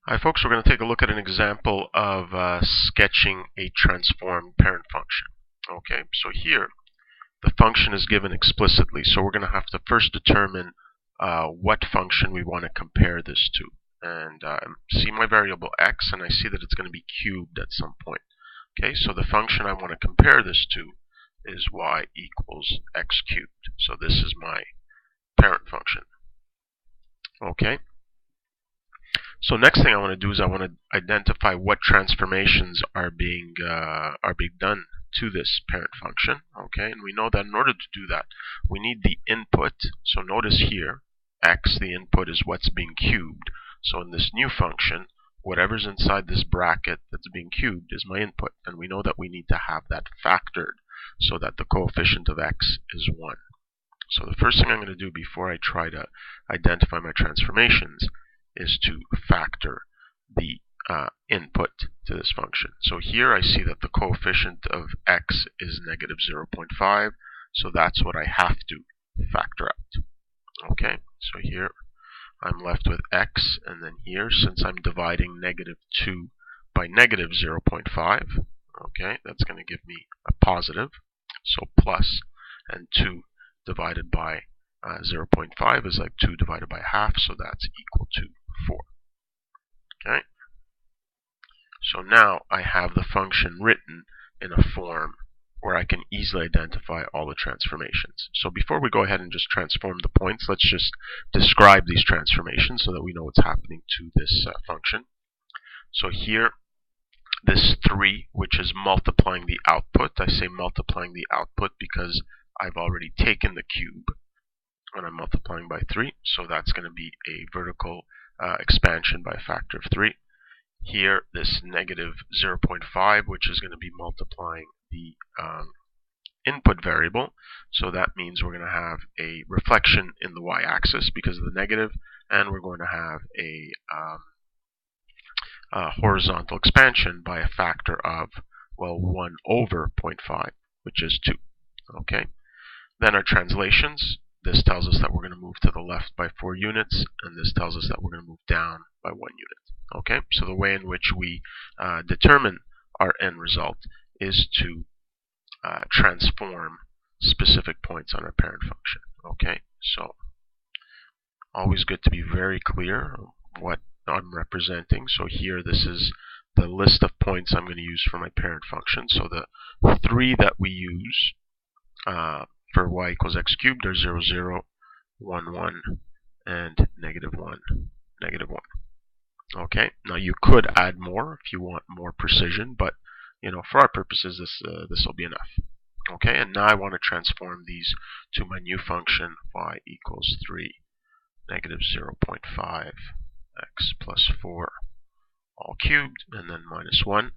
Hi folks, we're going to take a look at an example of sketching a transformed parent function. Okay, so here the function is given explicitly, so we're going to have to first determine what function we want to compare this to. And see my variable x, and I see that it's going to be cubed at some point. Okay, so the function I want to compare this to is y equals x cubed. So this is my parent function. Okay. So next thing I want to do is I want to identify what transformations are being done to this parent function. Okay, and we know that in order to do that, we need the input. So notice here, x, the input, is what's being cubed. So in this new function, whatever's inside this bracket that's being cubed is my input, and we know that we need to have that factored so that the coefficient of x is 1. So the first thing I'm going to do before I try to identify my transformations is to factor the input to this function. So here I see that the coefficient of x is negative 0.5, so that's what I have to factor out. Okay, so here I'm left with x, and then here, since I'm dividing negative 2 by negative 0.5, okay, that's going to give me a positive, so plus, and 2 divided by 0.5 is like 2 divided by half, so that's equal to 4. Okay. So now I have the function written in a form where I can easily identify all the transformations. So before we go ahead and just transform the points, let's just describe these transformations so that we know what's happening to this function. So here, this 3, which is multiplying the output, I say multiplying the output because I've already taken the cube and I'm multiplying by 3, so that's going to be a vertical expansion by a factor of 3. Here, this negative 0.5, which is going to be multiplying the input variable, so that means we're going to have a reflection in the y-axis because of the negative, and we're going to have a horizontal expansion by a factor of, well, 1 over 0.5, which is 2. Okay. Then our translations. This tells us that we're going to move to the left by 4 units, and this tells us that we're going to move down by 1 unit. Okay, so the way in which we determine our end result is to transform specific points on our parent function. Okay, so always good to be very clear what I'm representing. So here, this is the list of points I'm going to use for my parent function. So the 3 that we use for y equals x cubed are 0, 0, 1, 1, and negative 1, negative 1. Okay, now you could add more if you want more precision, but for our purposes, this will be enough. Okay, and now I want to transform these to my new function y equals 3, negative 0.5 x plus 4, all cubed, and then minus 1.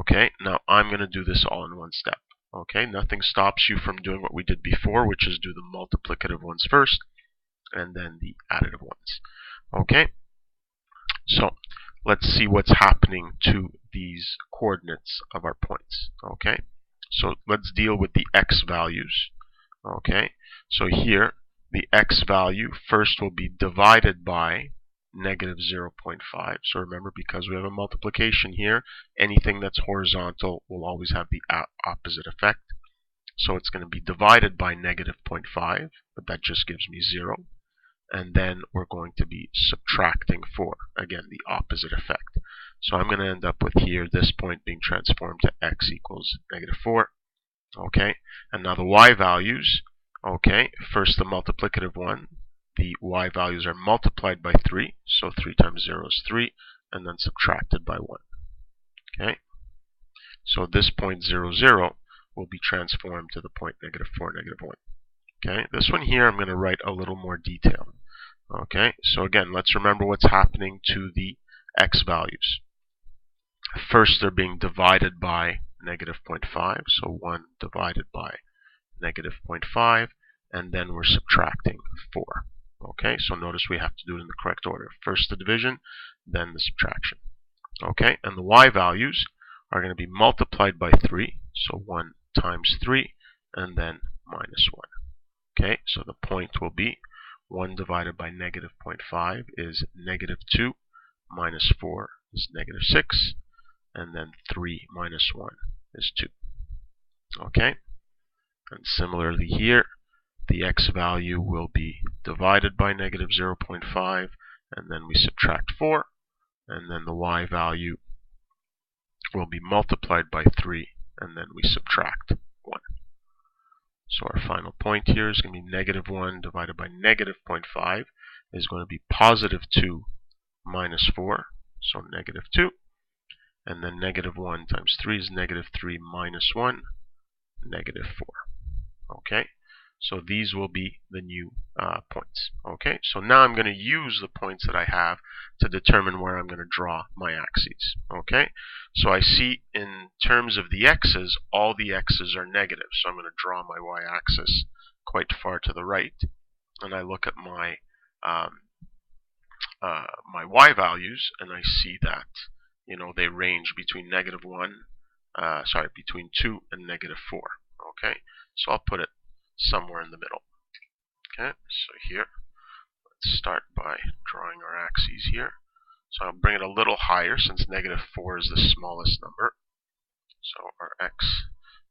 Okay, now I'm going to do this all in one step. Okay, nothing stops you from doing what we did before, which is do the multiplicative ones first and then the additive ones. Okay, so let's see what's happening to these coordinates of our points. Okay, so let's deal with the x values. Okay, so here the x value first will be divided by negative 0.5. So remember, because we have a multiplication here, anything that's horizontal will always have the opposite effect. So it's going to be divided by negative 0.5, but that just gives me 0. And then we're going to be subtracting 4. Again, the opposite effect. So I'm going to end up with here this point being transformed to x equals negative 4. Okay, and now the y values. Okay, first the multiplicative one. The y values are multiplied by 3, so 3 times 0 is 3, and then subtracted by 1. Okay, so this point 0, 0 will be transformed to the point negative 4, negative 1. Okay, this one here I'm going to write a little more detail. Okay, so again, let's remember what's happening to the x values. First, they're being divided by negative 0.5, so 1 divided by negative 0.5, and then we're subtracting 4. Okay, so notice we have to do it in the correct order. First the division, then the subtraction. Okay, and the y values are going to be multiplied by 3, so 1 times 3, and then minus 1. Okay, so the point will be 1 divided by negative 0.5 is negative 2, minus 4 is negative 6, and then 3 minus 1 is 2. Okay? And similarly here, the x value will be divided by negative 0.5, and then we subtract 4, and then the y value will be multiplied by 3, and then we subtract 1. So our final point here is going to be negative 1 divided by negative 0.5 is going to be positive 2 minus 4, so negative 2. And then negative 1 times 3 is negative 3 minus 1, negative 4. Okay, so these will be the new points. Okay, so now I'm going to use the points that I have to determine where I'm going to draw my axes. Okay, so I see in terms of the x's, all the x's are negative. So I'm going to draw my y-axis quite far to the right, and I look at my my y values, and I see that they range between between 2 and negative 4. Okay, so I'll put it somewhere in the middle. Okay, so here, let's start by drawing our axes here. So I'll bring it a little higher since negative 4 is the smallest number. So our x,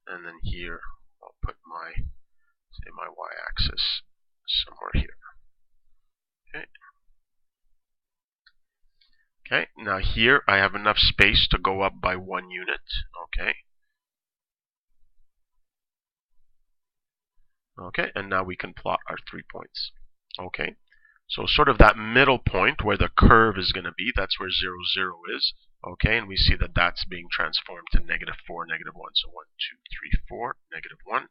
and then here I'll put my y-axis somewhere here. Okay. Okay, now here I have enough space to go up by 1 unit. Okay. Okay, and now we can plot our 3 points. Okay, so sort of that middle point where the curve is going to be, that's where 0, 0 is. Okay, and we see that that's being transformed to negative 4, negative 1. So 1, 2, 3, 4, negative 1.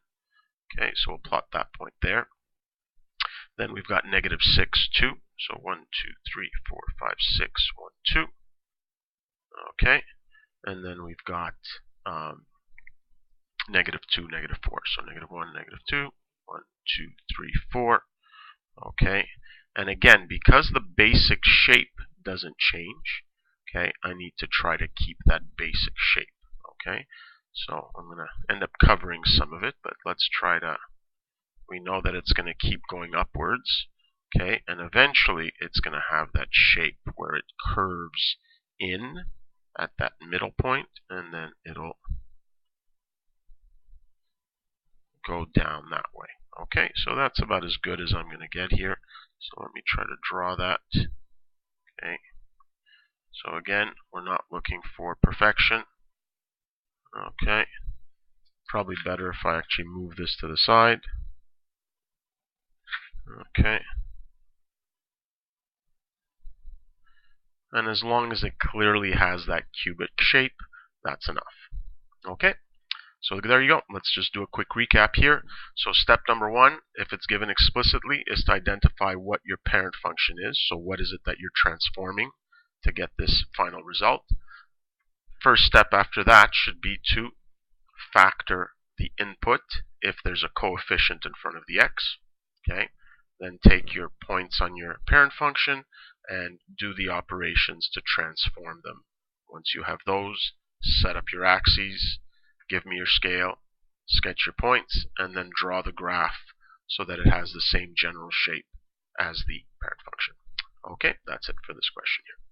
Okay, so we'll plot that point there. Then we've got negative 6, 2. So 1, 2, 3, 4, 5, 6, 1, 2. Okay, and then we've got negative 2, negative 4. So negative 1, negative 2. 1, 2, 3, 4. Okay, and again, because the basic shape doesn't change, okay, I need to try to keep that basic shape. Okay, so I'm going to end up covering some of it, but let's try to, we know that it's going to keep going upwards, okay, and eventually it's going to have that shape where it curves in at that middle point, and then it'll go down that way. Okay, so that's about as good as I'm going to get here. So let me try to draw that. Okay, so again, we're not looking for perfection. Okay, probably better if I actually move this to the side. Okay, and as long as it clearly has that cubic shape, that's enough. Okay. So there you go. Let's just do a quick recap here. So step number 1, if it's given explicitly, is to identify what your parent function is. So what is it that you're transforming to get this final result? First step after that should be to factor the input if there's a coefficient in front of the x. Okay. Then take your points on your parent function and do the operations to transform them. Once you have those, set up your axes, give me your scale, sketch your points, and then draw the graph so that it has the same general shape as the parent function. Okay, that's it for this question here.